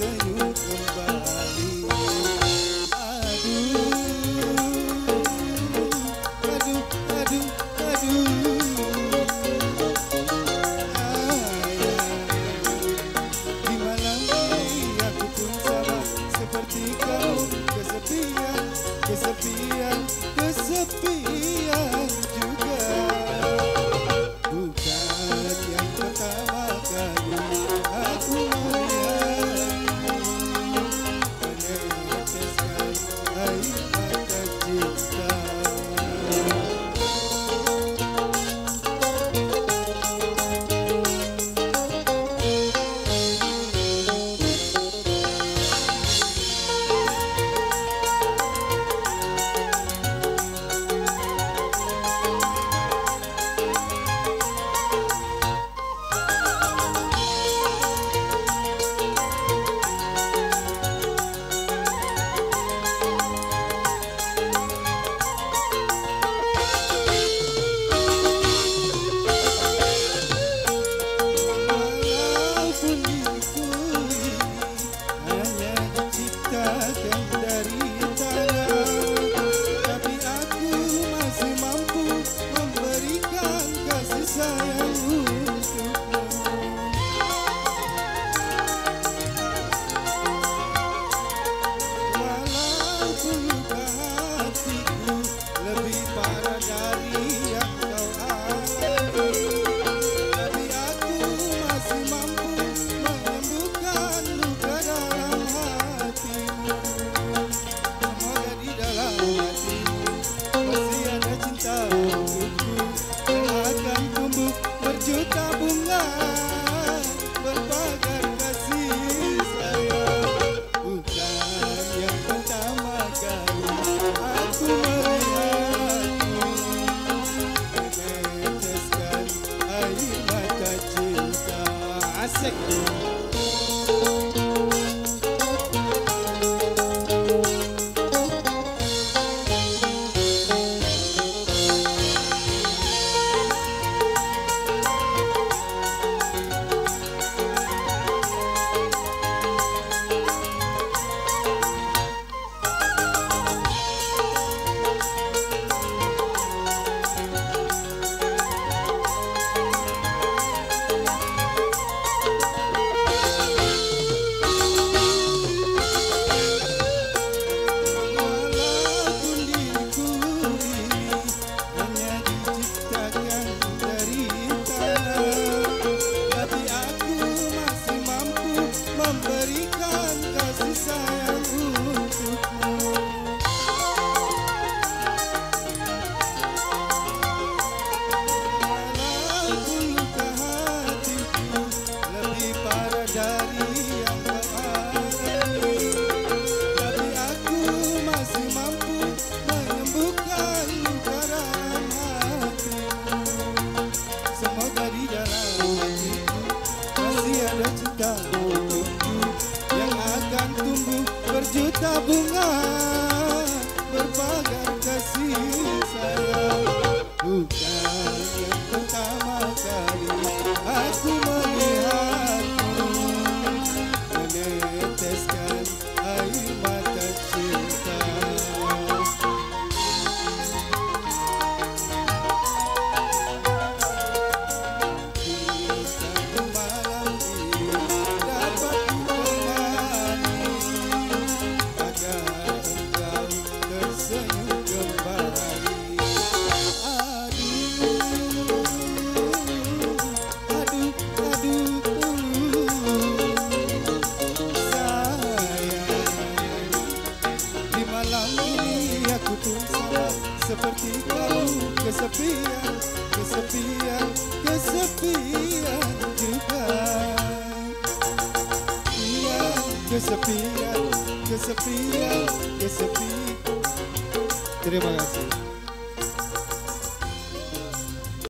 tersenyum kembali. Aduh, aduh, aduh, di malam ini aku pun sama seperti kau, kesepian, kesepian, kesepian juga. Bukan yang pertama kali aku melihatmu meneteskan air mata cinta. Berjuta bunga berpagar kasih sayang. Bukan yang pertama kali aku melihatmu meneteskan air mata cinta. Asik. Memberikan kasih sayang untukmu. Walau luka hatiku lebih parah dari yang kau alami, tapi aku masih mampu menyembuhkan luka dalam hatimu. Semoga di dalam hatiku masih ada cinta yang akan tumbuh berjuta bunga berpagar kasih sayang. Bukan yang pertama kali aku melihatmu meneteskan air mata cinta. Seperti kau, kesepian, kesepian, kesepian juga. Iya, kesepian, kesepian, kesepian. Terima kasih.